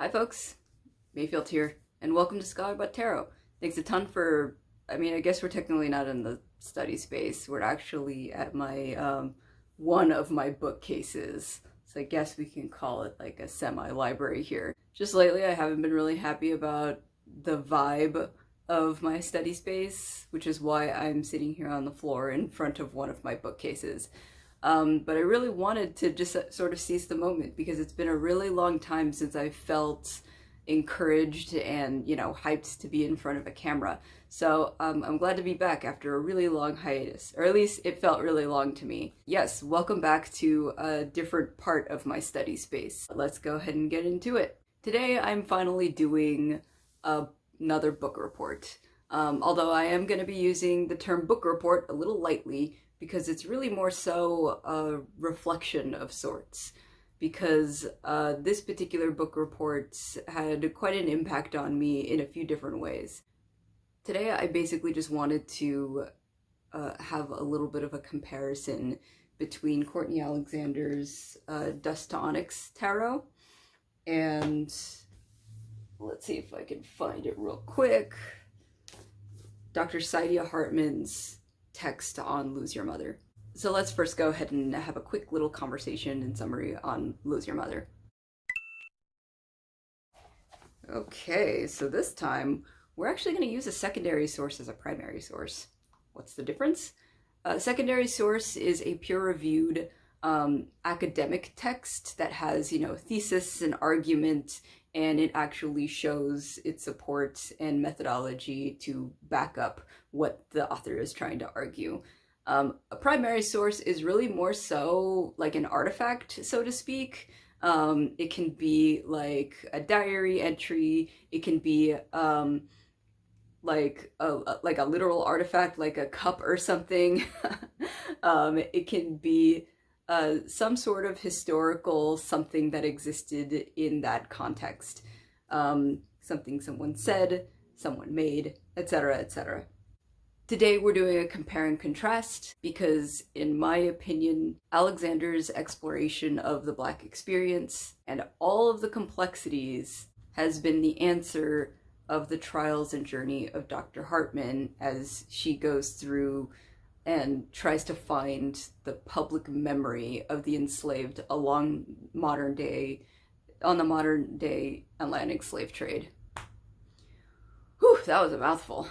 Hi folks, Mayfield here, and welcome to Scholar About Tarot. Thanks a ton for, I guess we're technically not in the study space. We're actually at my, one of my bookcases. So I guess we can call it like a semi-library here. Just lately I haven't been really happy about the vibe of my study space, which is why I'm sitting here on the floor in front of one of my bookcases. But I really wanted to just sort of seize the moment because it's been a really long time since I felt encouraged and, hyped to be in front of a camera. So I'm glad to be back after a really long hiatus, or at least it felt really long to me. Yes, welcome back to a different part of my study space. Let's go ahead and get into it. Today I'm finally doing another book report. Although I am going to be using the term book report a little lightly, because it's really more so a reflection of sorts. Because this particular book report had quite an impact on me in a few different ways. Today I basically just wanted to have a little bit of a comparison between Courtney Alexander's Dust II Onyx tarot and, let's see if I can find it real quick, Dr. Saidiya Hartman's text on Lose Your Mother. So let's first go ahead and have a quick little conversation and summary on Lose Your Mother. Okay, so this time we're actually going to use a secondary source as a primary source. What's the difference? A secondary source is a peer-reviewed academic text that has, thesis and argument, and it actually shows its support and methodology to back up what the author is trying to argue. A primary source is really more so like an artifact, so to speak. It can be like a diary entry. It can be like a literal artifact, like a cup or something. It can be some sort of historical something that existed in that context. Something someone said, someone made, etc., etc. Today we're doing a compare and contrast because, in my opinion, Alexander's exploration of the Black experience and all of the complexities has been the answer of the trials and journey of Dr. Hartman as she goes through and tries to find the public memory of the enslaved on the modern day Atlantic slave trade. Whew, that was a mouthful.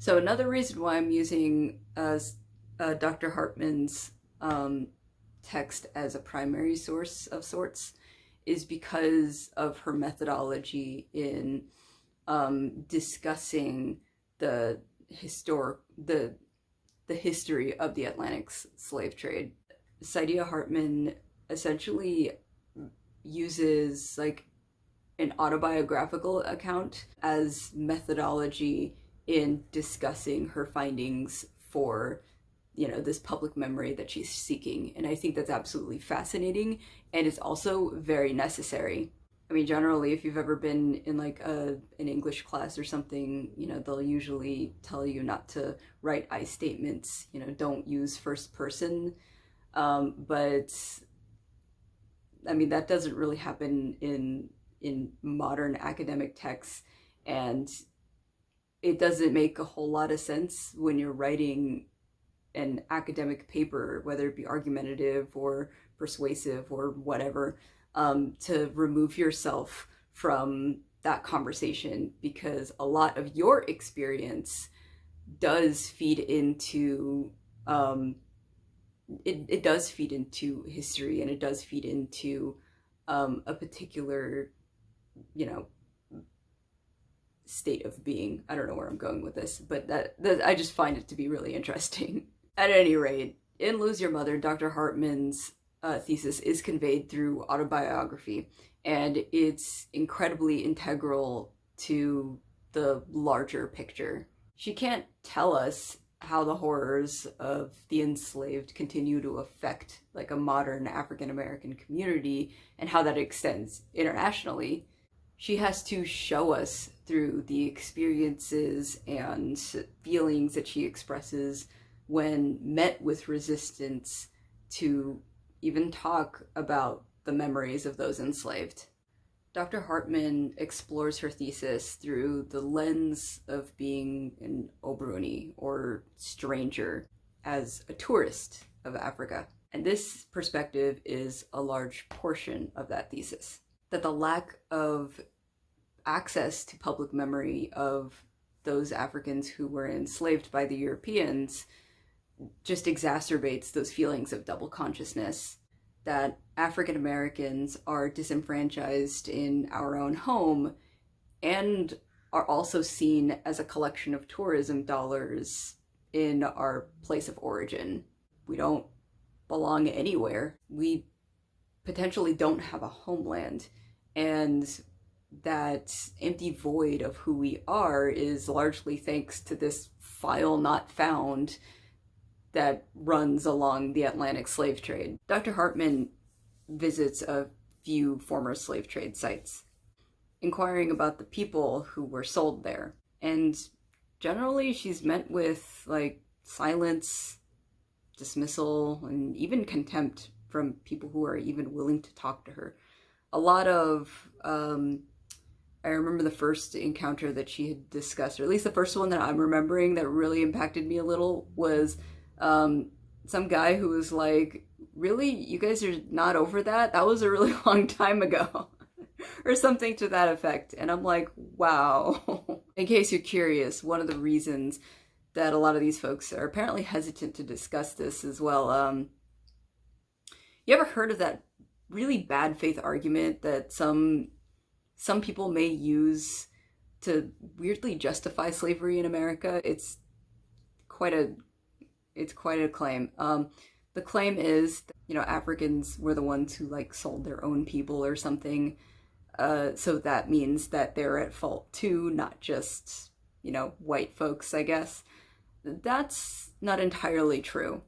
So another reason why I'm using Dr. Hartman's text as a primary source of sorts is because of her methodology in discussing the history of the Atlantic slave trade. Saidiya Hartman essentially uses like an autobiographical account as methodology in discussing her findings for, this public memory that she's seeking. And I think that's absolutely fascinating, and it's also very necessary. I mean, generally, if you've ever been in like an English class or something, they'll usually tell you not to write I statements, don't use first person. But I mean, that doesn't really happen in modern academic texts, and it doesn't make a whole lot of sense when you're writing an academic paper, whether it be argumentative or persuasive or whatever, to remove yourself from that conversation, because a lot of your experience does feed into it does feed into history, and it does feed into a particular state of being. I don't know where I'm going with this, but that I just find it to be really interesting. At any rate, in Lose Your Mother, Dr. Hartman's thesis is conveyed through autobiography, and it's incredibly integral to the larger picture. She can't tell us how the horrors of the enslaved continue to affect like a modern African American community and how that extends internationally. She has to show us through the experiences and feelings that she expresses when met with resistance to even talk about the memories of those enslaved. Dr. Hartman explores her thesis through the lens of being an Obroni, or stranger, as a tourist of Africa. And this perspective is a large portion of that thesis. That the lack of access to public memory of those Africans who were enslaved by the Europeans just exacerbates those feelings of double consciousness, that African Americans are disenfranchised in our own home and are also seen as a collection of tourism dollars in our place of origin. We don't belong anywhere. We potentially don't have a homeland, and that empty void of who we are is largely thanks to this file not found that runs along the Atlantic slave trade. Dr. Hartman visits a few former slave trade sites, inquiring about the people who were sold there. And generally she's met with like silence, dismissal, and even contempt from people who are even willing to talk to her. A lot of, I remember the first encounter that she had discussed, or at least the first one that I'm remembering that really impacted me a little, was some guy who was like, really? You guys are not over that? That was a really long time ago. Or something to that effect. And I'm like, wow. In case you're curious, one of the reasons that a lot of these folks are apparently hesitant to discuss this as well, you ever heard of that really bad faith argument that some people may use to weirdly justify slavery in America? It's quite a claim. The claim is, Africans were the ones who like sold their own people or something. So that means that they're at fault too, not just, white folks, I guess. That's not entirely true.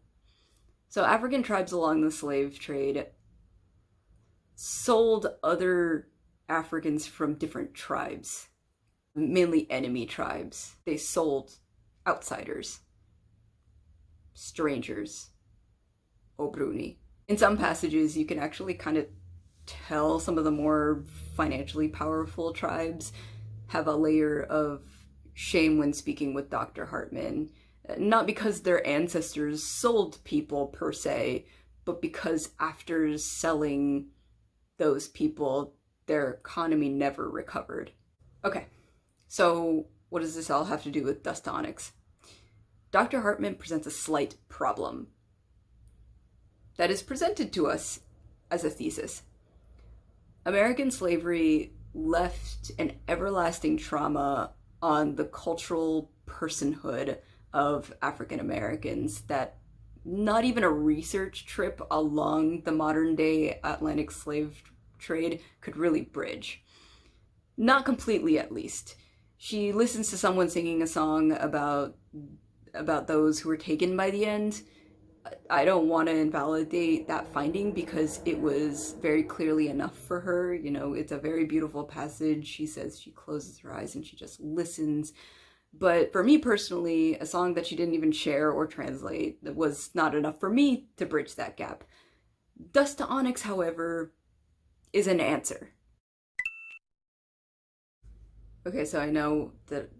So African tribes along the slave trade sold other Africans from different tribes, mainly enemy tribes. They sold outsiders, strangers, Obroni. In some passages, you can actually kind of tell some of the more financially powerful tribes have a layer of shame when speaking with Dr. Hartman, not because their ancestors sold people per se, but because after selling those people, their economy never recovered. Okay, so what does this all have to do with Dust II Onyx? Dr. Hartman presents a slight problem that is presented to us as a thesis. American slavery left an everlasting trauma on the cultural personhood of African Americans that not even a research trip along the modern day Atlantic slave trade could really bridge. Not completely, at least. She listens to someone singing a song about those who were taken by the end. I don't want to invalidate that finding because it was very clearly enough for her. It's a very beautiful passage. She says she closes her eyes and she just listens. But for me personally, a song that she didn't even share or translate was not enough for me to bridge that gap. Dust II Onyx, however, is an answer. Okay, so I know that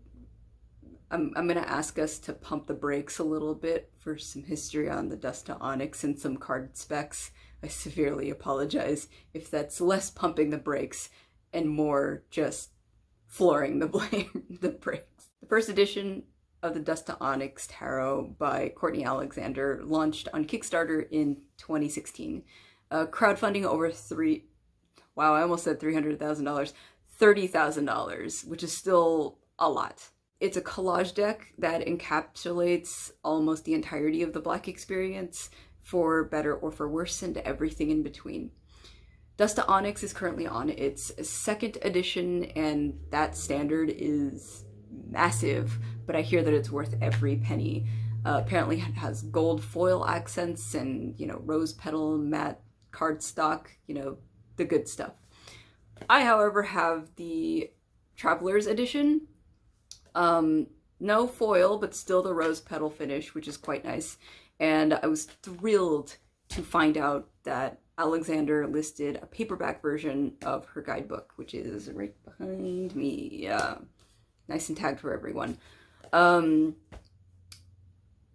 I'm going to ask us to pump the brakes a little bit for some history on the Dust II Onyx and some card specs. I severely apologize if that's less pumping the brakes and more just flooring the brakes. The first edition of the Dust II Onyx Tarot by Courtney Alexander launched on Kickstarter in 2016. Crowdfunding over $300,000, $30,000, which is still a lot. It's a collage deck that encapsulates almost the entirety of the Black experience, for better or for worse, and everything in between. Dust II Onyx is currently on its second edition, and that standard is massive, but I hear that it's worth every penny. Apparently it has gold foil accents and, rose petal matte cardstock, the good stuff. I, however, have the Traveler's Edition. No foil, but still the rose petal finish, which is quite nice. And I was thrilled to find out that Alexander listed a paperback version of her guidebook, which is right behind me. Nice and tagged for everyone.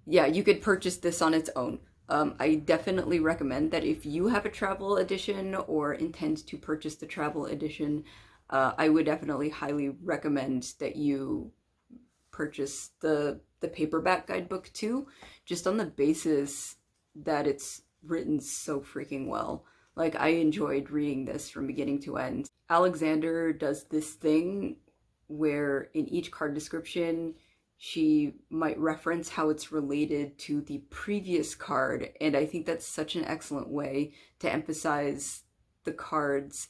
Yeah, you could purchase this on its own. I definitely recommend that if you have a travel edition or intend to purchase the travel edition, I would definitely highly recommend that you purchase the paperback guidebook too, just on the basis that it's written so freaking well. Like, I enjoyed reading this from beginning to end. Alexander does this thing where in each card description, she might reference how it's related to the previous card, and I think that's such an excellent way to emphasize the cards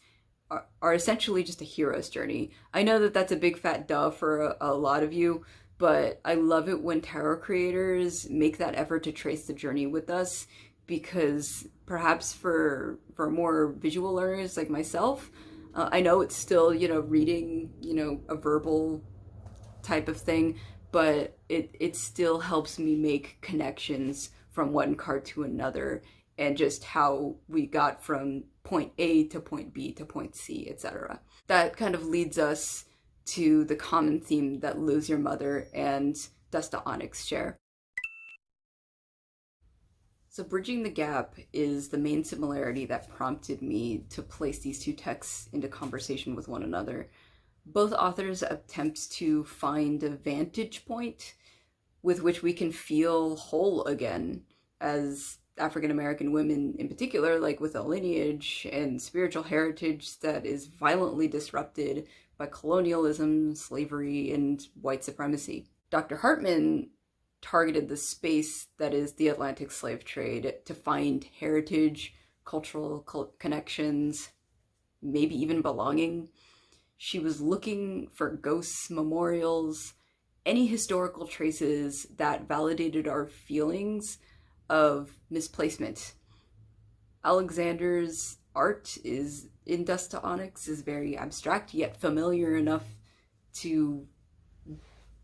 are essentially just a hero's journey. I know that that's a big fat duh for a lot of you, but I love it when tarot creators make that effort to trace the journey with us, because perhaps for more visual learners like myself, I know it's still, reading, a verbal type of thing, but it still helps me make connections from one card to another, and just how we got from point A to point B to point C, etc. That kind of leads us to the common theme that Lose Your Mother and Dust II Onyx share. So Bridging the Gap is the main similarity that prompted me to place these two texts into conversation with one another. Both authors attempt to find a vantage point with which we can feel whole again as African American women in particular, like with a lineage and spiritual heritage that is violently disrupted by colonialism, slavery, and white supremacy. Dr. Hartman targeted the space that is the Atlantic slave trade to find heritage, cultural connections, maybe even belonging. She was looking for ghosts, memorials, any historical traces that validated our feelings of misplacement. Alexander's art is in Dust II Onyx is very abstract, yet familiar enough to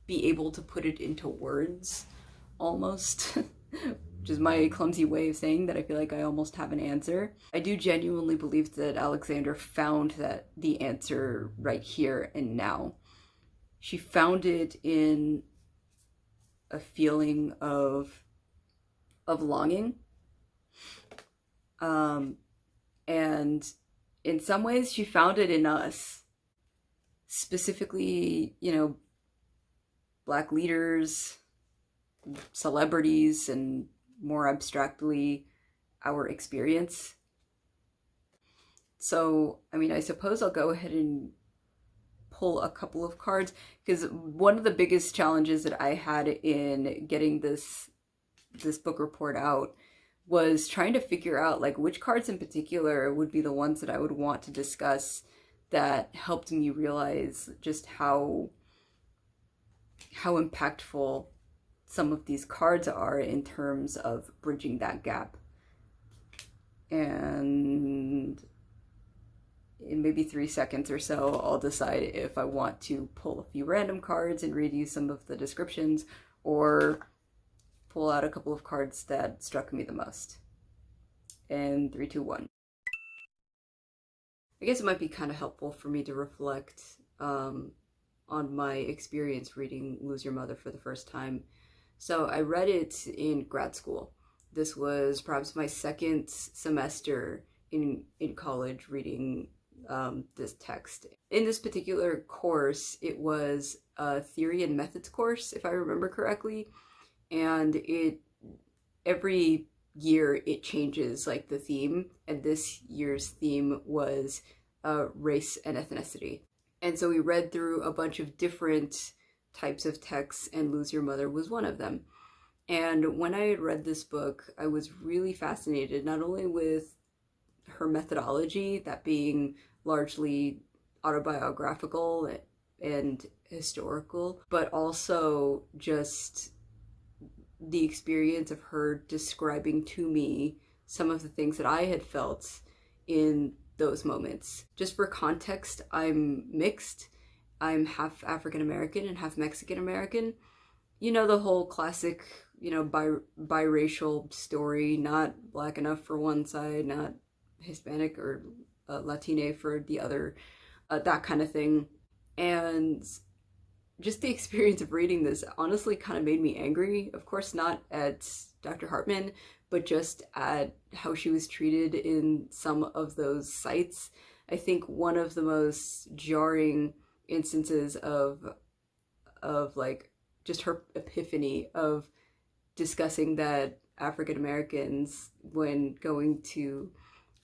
be able to put it into words, almost. Which is my clumsy way of saying that I feel like I almost have an answer. I do genuinely believe that Alexander found the answer right here and now. She found it in a feeling of longing. And in some ways she found it in us. Specifically, Black leaders, celebrities, and more abstractly, our experience. So, I suppose I'll go ahead and pull a couple of cards, because one of the biggest challenges that I had in getting this book report out was trying to figure out which cards in particular would be the ones that I would want to discuss that helped me realize just how impactful some of these cards are in terms of bridging that gap. And in maybe 3 seconds or so, I'll decide if I want to pull a few random cards and read you some of the descriptions, or pull out a couple of cards that struck me the most. And 3, 2, 1. I guess it might be kind of helpful for me to reflect on my experience reading Lose Your Mother for the first time. So I read it in grad school. This was perhaps my second semester in college reading this text. In this particular course, it was a theory and methods course, if I remember correctly, and every year it changes the theme, and this year's theme was race and ethnicity. And so we read through a bunch of different types of texts, and Lose Your Mother was one of them. And when I had read this book, I was really fascinated not only with her methodology, that being largely autobiographical and historical, but also just the experience of her describing to me some of the things that I had felt in those moments. Just for context, I'm mixed. I'm half African American and half Mexican American. The whole classic, biracial story, not black enough for one side, not Hispanic or Latine for the other, that kind of thing. And just the experience of reading this honestly kind of made me angry. Of course, not at Dr. Hartman, but just at how she was treated in some of those sites. I think one of the most jarring instances of like just her epiphany of discussing that African Americans, when going to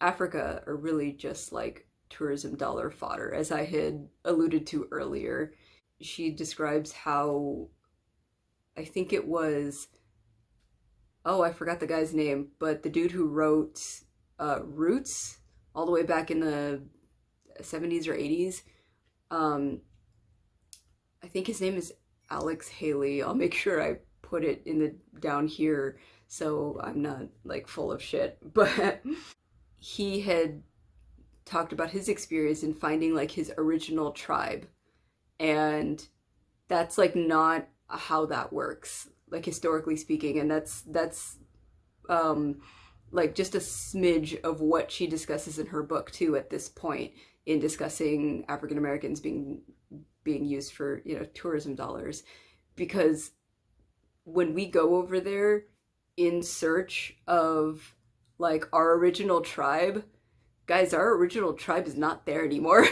Africa, are really just like tourism dollar fodder, as I had alluded to earlier. She describes how, I think it was, oh, I forgot the guy's name, but the dude who wrote Roots all the way back in the 70s or 80s. I think his name is Alex Haley. I'll make sure I put it in the down here so I'm not like full of shit. But he had talked about his experience in finding like his original tribe. And that's like not how that works, like historically speaking. And that's like just a smidge of what she discusses in her book too at this point, in discussing African Americans being used for, you know, tourism dollars. Because when we go over there in search of like our original tribe, guys, our original tribe is not there anymore.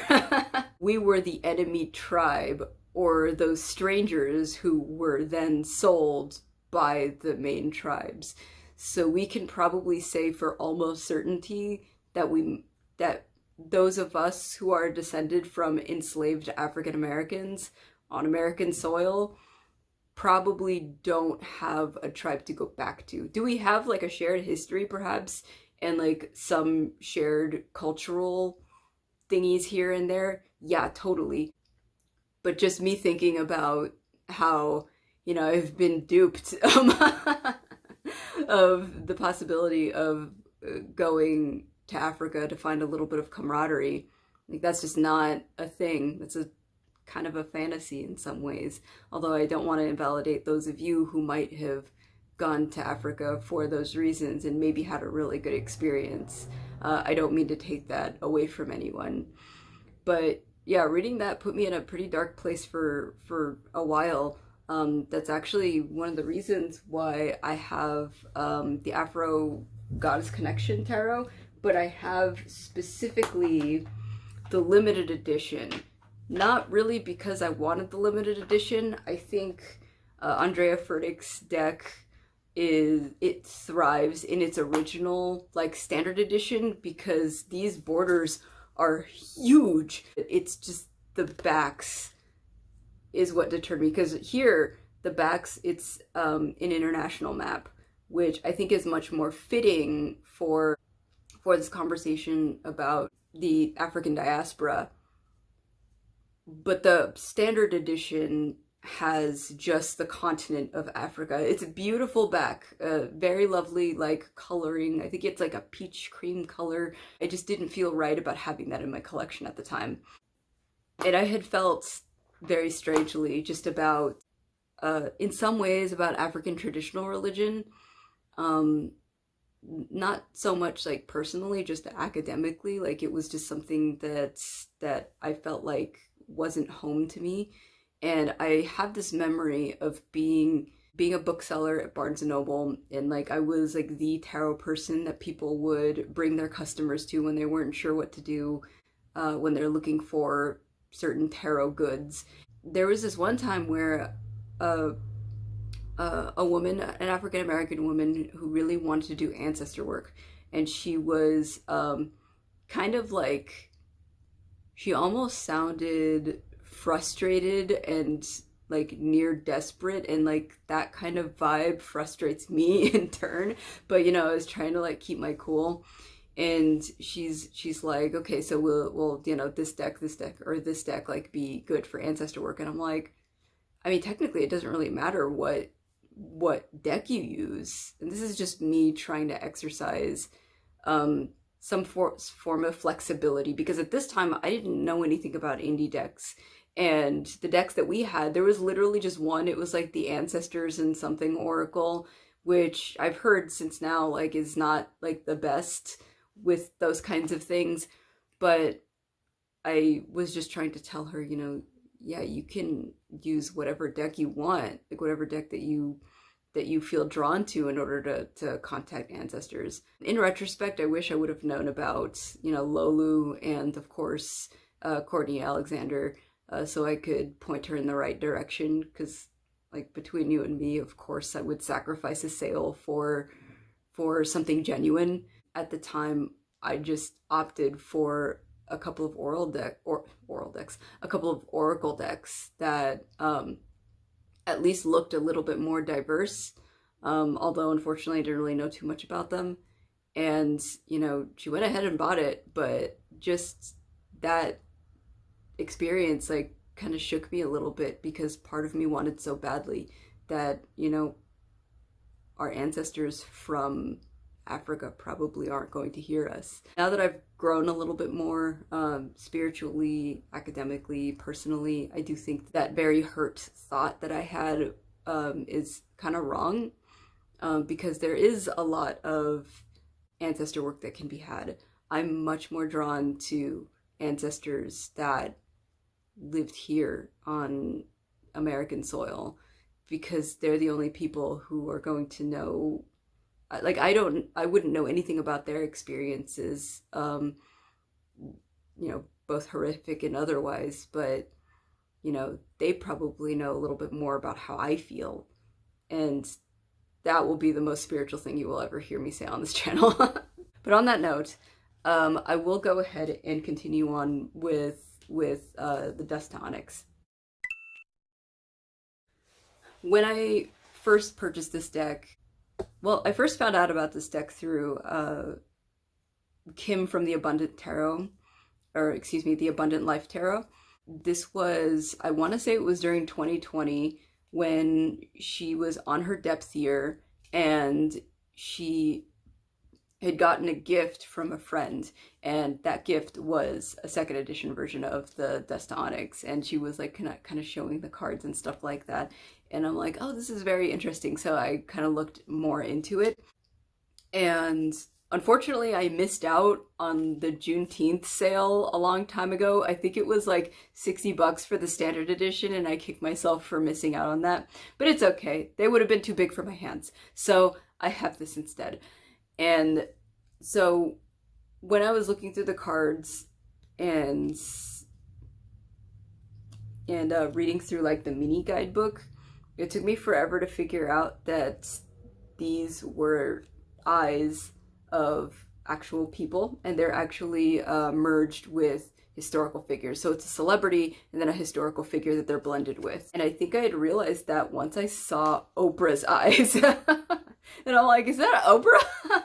We were the enemy tribe, or those strangers who were then sold by the main tribes. So we can probably say for almost certainty that those of us who are descended from enslaved African Americans on American soil probably don't have a tribe to go back to. Do we have like a shared history perhaps, and like some shared cultural thingies here and there? Yeah, totally. But just me thinking about how, you know, I've been duped of the possibility of going to Africa to find a little bit of camaraderie. Like, that's just not a thing. That's a kind of a fantasy in some ways. Although I don't want to invalidate those of you who might have gone to Africa for those reasons and maybe had a really good experience. I don't mean to take that away from anyone. But yeah, reading that put me in a pretty dark place for a while. That's actually one of the reasons why I have the Afro Goddess Connection Tarot, but I have specifically the limited edition. Not really because I wanted the limited edition. I think Andrea Furtick's deck it thrives in its original like standard edition, because these borders are huge. It's just the backs is what deterred me, because here the backs, it's an international map, which I think is much more fitting for this conversation about the African diaspora. But the standard edition has just the continent of Africa. It's a beautiful back, very lovely like coloring. I think it's like a peach cream color. I just didn't feel right about having that in my collection at the time. And I had felt very strangely just about, in some ways, about African traditional religion. Not so much like personally, just academically. Like, it was just something that I felt like wasn't home to me. And I have this memory of being a bookseller at Barnes & Noble, and like I was like the tarot person that people would bring their customers to when they weren't sure what to do, when they're looking for certain tarot goods. There was this one time where a woman, an African American woman, who really wanted to do ancestor work, and she was kind of like, she almost sounded frustrated and like near desperate, and like that kind of vibe frustrates me in turn. But you know, I was trying to like keep my cool, and she's like, okay, so we'll you know, this deck or this deck like be good for ancestor work. And I'm like, I mean, technically it doesn't really matter what deck you use, and this is just me trying to exercise some form of flexibility, because at this time I didn't know anything about indie decks. And the decks that we had, there was literally just one. It was like the Ancestors and something Oracle, which I've heard since now like is not like the best with those kinds of things, but I was just trying to tell her, yeah, you can use whatever deck you want, like whatever deck that you feel drawn to in order to contact ancestors. In retrospect, I wish I would have known about, Lolu and of course Courtney Alexander, so I could point her in the right direction, because like between you and me, of course I would sacrifice a sale for something genuine. At the time, I just opted for a couple of a couple of oracle decks that at least looked a little bit more diverse, although unfortunately I didn't really know too much about them. And, she went ahead and bought it, but just that experience, like, kind of shook me a little bit, because part of me wanted so badly that, our ancestors from Africa probably aren't going to hear us. Now that I've grown a little bit more, spiritually, academically, personally, I do think that very hurt thought that I had is kind of wrong, because there is a lot of ancestor work that can be had. I'm much more drawn to ancestors that lived here on American soil, because they're the only people who are going to know. Like, I wouldn't know anything about their experiences, both horrific and otherwise, but, they probably know a little bit more about how I feel. And that will be the most spiritual thing you will ever hear me say on this channel. But on that note, I will go ahead and continue on with the Dust II Onyx. When I first purchased this deck, well, I first found out about this deck through Kim from the Abundant Tarot, or excuse me, the Abundant Life Tarot. This was, I want to say it was during 2020, when she was on her depth year, and she had gotten a gift from a friend, and that gift was a second edition version of the Dust II Onyx, and she was like kind of showing the cards and stuff like that. And I'm like, oh, this is very interesting. So I kind of looked more into it. And unfortunately, I missed out on the Juneteenth sale a long time ago. I think it was like $60 for the standard edition, and I kicked myself for missing out on that. But it's okay. They would have been too big for my hands. So I have this instead. And so when I was looking through the cards and reading through like the mini guidebook, it took me forever to figure out that these were eyes of actual people, and they're actually merged with historical figures. So it's a celebrity and then a historical figure that they're blended with. And I think I had realized that once I saw Oprah's eyes. And I'm like, is that Oprah?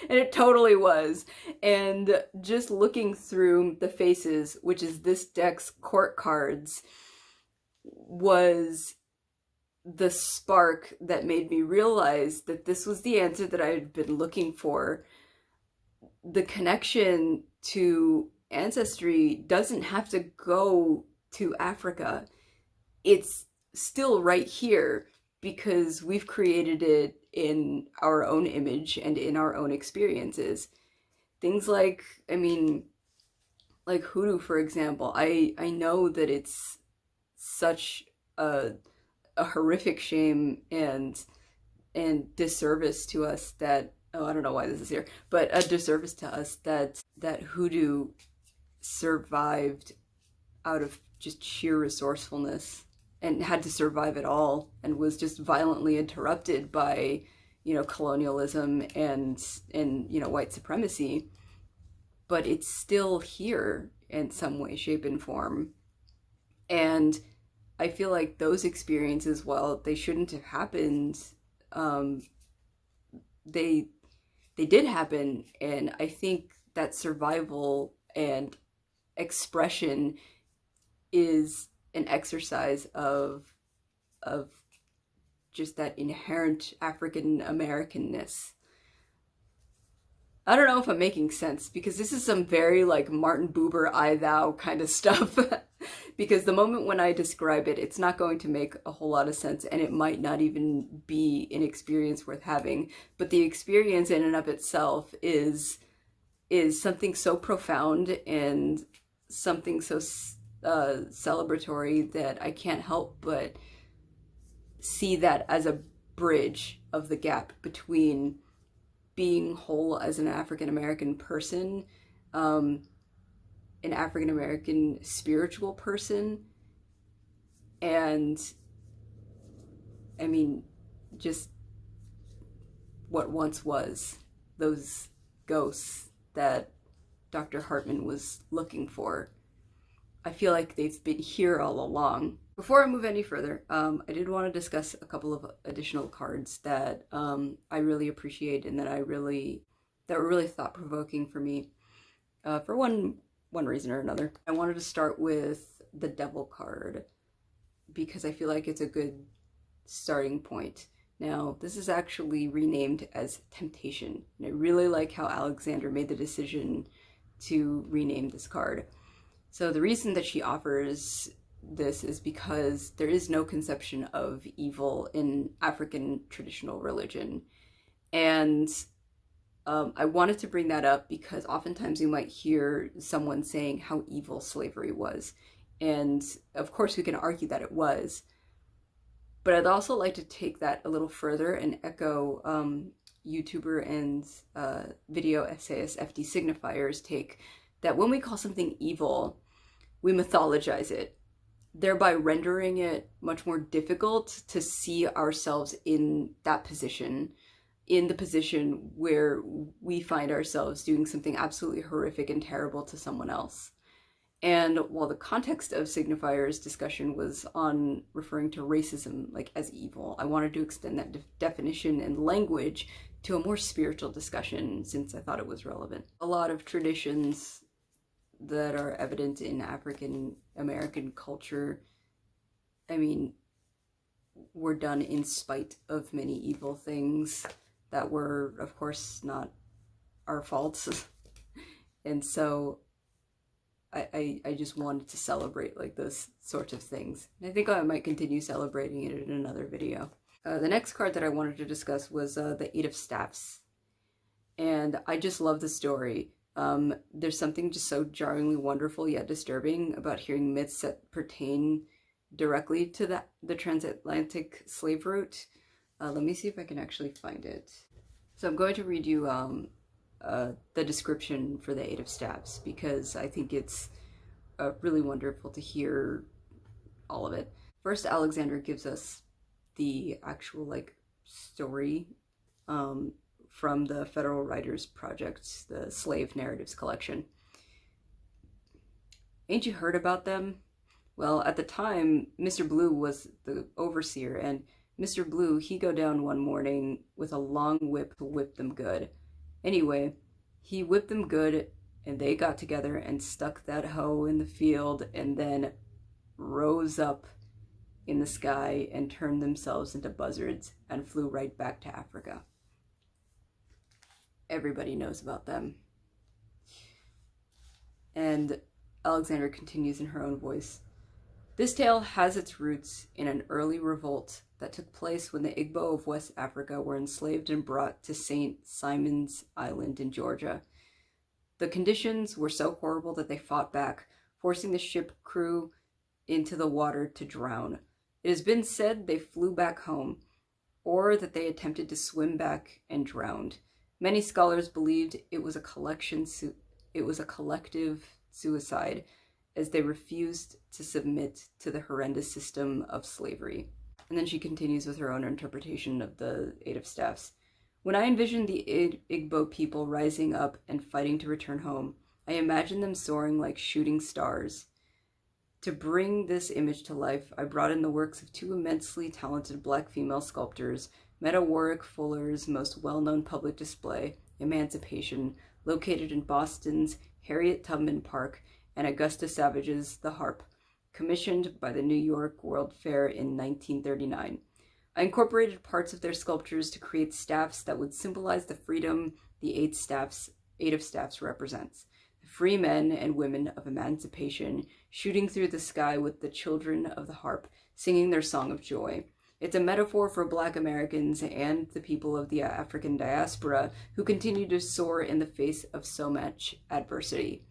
And it totally was. And just looking through the faces, which is this deck's court cards, was the spark that made me realize that this was the answer that I had been looking for. The connection to ancestry doesn't have to go to Africa. It's still right here, because we've created it in our own image and in our own experiences. Things like, like hoodoo, for example. I know that it's such a horrific shame and disservice to us that, I don't know why this is here, but a disservice to us that hoodoo survived out of just sheer resourcefulness, and had to survive it all, and was just violently interrupted by, colonialism and white supremacy. But it's still here in some way, shape, and form. And I feel like those experiences, while they shouldn't have happened, they did happen. And I think that survival and expression is an exercise of just that inherent African Americanness. I don't know if I'm making sense, because this is some very like Martin Buber, I thou kind of stuff. Because the moment when I describe it, it's not going to make a whole lot of sense, and it might not even be an experience worth having. But the experience in and of itself is is something so profound and something so celebratory that I can't help but see that as a bridge of the gap between being whole as an African American person, an African American spiritual person, and I mean, just what once was, those ghosts that Dr. Hartman was looking for. I feel like they've been here all along. Before I move any further, I did want to discuss a couple of additional cards that I really appreciate and that were really thought-provoking for me, for one reason or another. I wanted to start with the Devil card because I feel like it's a good starting point. Now, this is actually renamed as Temptation, and I really like how Alexander made the decision to rename this card. So the reason that she offers this is because there is no conception of evil in African traditional religion. And I wanted to bring that up because oftentimes you might hear someone saying how evil slavery was. And of course we can argue that it was. But I'd also like to take that a little further and echo YouTuber and video essayist FD Signifier's take that when we call something evil, we mythologize it, thereby rendering it much more difficult to see ourselves in that position, in the position where we find ourselves doing something absolutely horrific and terrible to someone else. And while the context of Signifier's discussion was on referring to racism like as evil, I wanted to extend that definition and language to a more spiritual discussion since I thought it was relevant. A lot of traditions that are evident in African American culture, I mean, were done in spite of many evil things that were, of course, not our faults. And so I just wanted to celebrate like those sorts of things. And I think I might continue celebrating it in another video. The next card that I wanted to discuss was the Eight of Staffs. And I just love the story. There's something just so jarringly wonderful yet disturbing about hearing myths that pertain directly to the transatlantic slave route. Let me see if I can actually find it. So I'm going to read you the description for the Eight of Staffs because I think it's really wonderful to hear all of it. First, Alexander gives us the actual like story from the Federal Writers Project, the Slave Narratives Collection. Ain't you heard about them? Well, at the time, Mr. Blue was the overseer, and Mr. Blue, he go down one morning with a long whip to whip them good. Anyway, he whipped them good, and they got together and stuck that hoe in the field, and then rose up in the sky and turned themselves into buzzards and flew right back to Africa. Everybody knows about them. And Alexander continues in her own voice. This tale has its roots in an early revolt that took place when the Igbo of West Africa were enslaved and brought to St. Simon's Island in Georgia. The conditions were so horrible that they fought back, forcing the ship crew into the water to drown. It has been said they flew back home, or that they attempted to swim back and drowned. Many scholars believed it was a collective suicide, as they refused to submit to the horrendous system of slavery. And then she continues with her own interpretation of the Eight of Staffs. When I envisioned the Igbo people rising up and fighting to return home, I imagined them soaring like shooting stars. To bring this image to life, I brought in the works of two immensely talented black female sculptors, Meta Warwick Fuller's most well-known public display, Emancipation, located in Boston's Harriet Tubman Park, and Augusta Savage's The Harp, commissioned by the New York World Fair in 1939. I incorporated parts of their sculptures to create staffs that would symbolize the freedom the Eight of Staffs represents. The free men and women of emancipation shooting through the sky with the children of the harp, singing their song of joy. It's a metaphor for Black Americans and the people of the African diaspora who continue to soar in the face of so much adversity.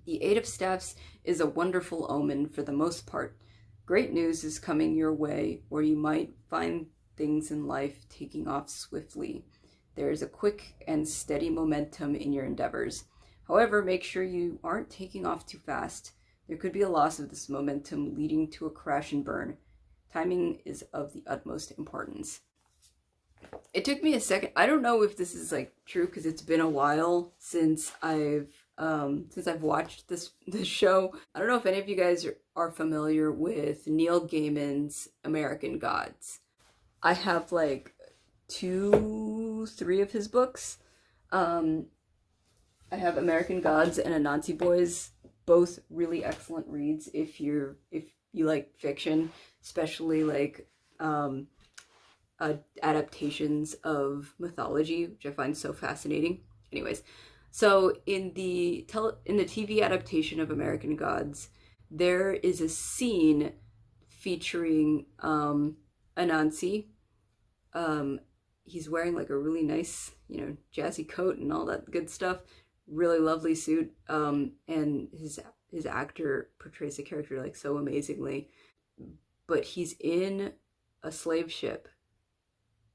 The Eight of Staffs is a wonderful omen for the most part. Great news is coming your way, where you might find things in life taking off swiftly. There is a quick and steady momentum in your endeavors. However, make sure you aren't taking off too fast. There could be a loss of this momentum leading to a crash and burn. Timing is of the utmost importance. It took me a second. I don't know if this is like true because it's been a while since I've watched this show. I don't know if any of you guys are familiar with Neil Gaiman's American Gods. I have like 2-3 of his books. I have American Gods and Anansi Boys, both really excellent reads if you like fiction, especially like adaptations of mythology, which I find so fascinating. Anyways, so in the TV adaptation of American Gods, there is a scene featuring Anansi. He's wearing like a really nice, jazzy coat and all that good stuff. Really lovely suit. And his actor portrays the character like so amazingly. But he's in a slave ship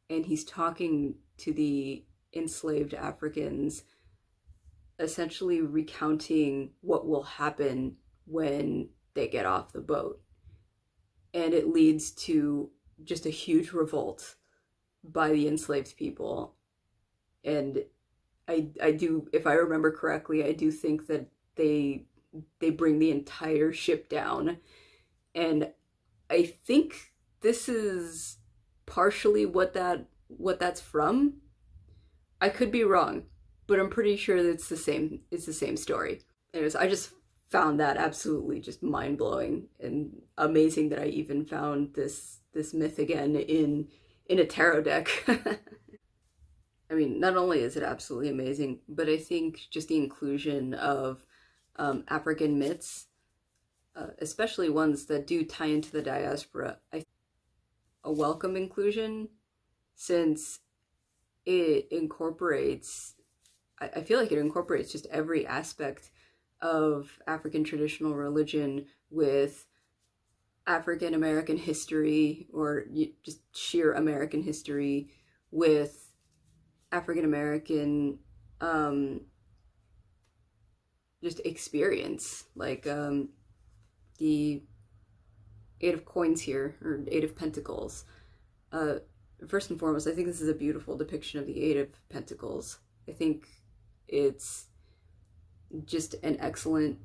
and he's talking to the enslaved Africans, essentially recounting what will happen when they get off the boat. And it leads to just a huge revolt by the enslaved people. And I do, if I remember correctly, I do think that they bring the entire ship down. And I think this is partially what that's from. I could be wrong, but I'm pretty sure that it's the same story. Anyways, I just found that absolutely just mind-blowing and amazing that I even found this myth again in a tarot deck. I mean, not only is it absolutely amazing, but I think just the inclusion of African myths, especially ones that do tie into the diaspora, a welcome inclusion, since it incorporates, I feel like it incorporates just every aspect of African traditional religion with African American history, or just sheer American history, with African American just experience, like the Eight of Coins here, or Eight of Pentacles. First and foremost, I think this is a beautiful depiction of the Eight of Pentacles. I think it's just an excellent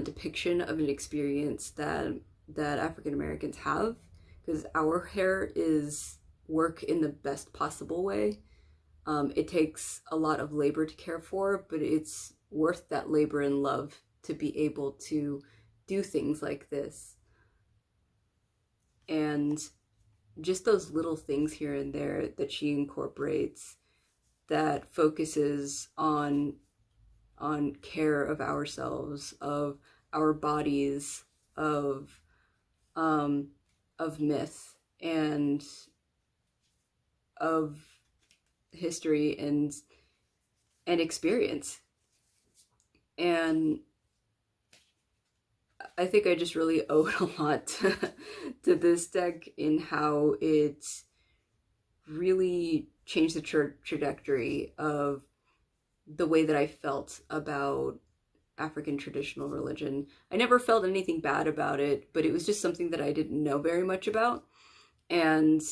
depiction of an experience that African Americans have, because our hair is work in the best possible way. It takes a lot of labor to care for, but it's worth that labor and love to be able to do things like this. And just those little things here and there that she incorporates that focuses on care of ourselves, of our bodies, of myth, and of history and experience. And I think I just really owe it a lot to this deck in how it really changed the trajectory of the way that I felt about African traditional religion. I never felt anything bad about it, but it was just something that I didn't know very much about. And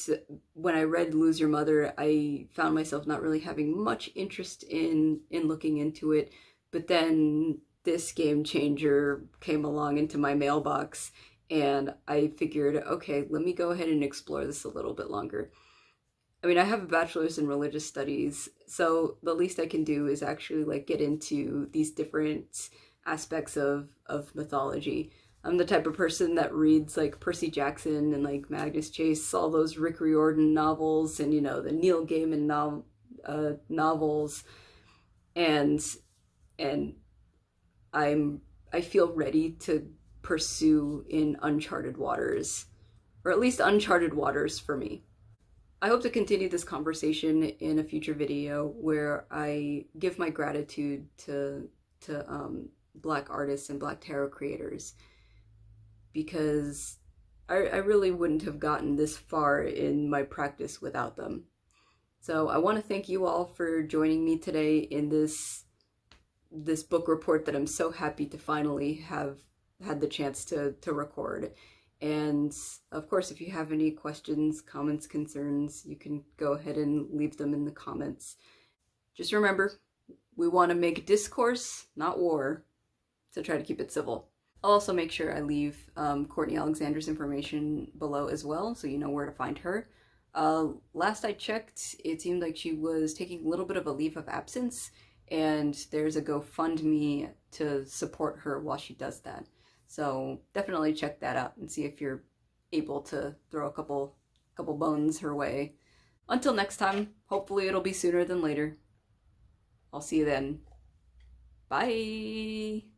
when I read Lose Your Mother, I found myself not really having much interest in looking into it. But then this game changer came along into my mailbox, and I figured, okay, let me go ahead and explore this a little bit longer. I mean, I have a bachelor's in religious studies, so the least I can do is actually like get into these different aspects of mythology. I'm the type of person that reads like Percy Jackson and like Magnus Chase, all those Rick Riordan novels, and the Neil Gaiman novels, and I feel ready to pursue in uncharted waters, or at least uncharted waters for me. I hope to continue this conversation in a future video where I give my gratitude to Black artists and Black tarot creators, because I really wouldn't have gotten this far in my practice without them. So I want to thank you all for joining me today in this book report that I'm so happy to finally have had the chance to record. And of course, if you have any questions, comments, concerns, you can go ahead and leave them in the comments. Just remember, we want to make discourse, not war, so try to keep it civil. I'll also make sure I leave Courtney Alexander's information below as well, so you know where to find her. Last I checked, it seemed like she was taking a little bit of a leave of absence, and there's a GoFundMe to support her while she does that. So definitely check that out and see if you're able to throw a couple bones her way. Until next time, hopefully it'll be sooner than later. I'll see you then. Bye!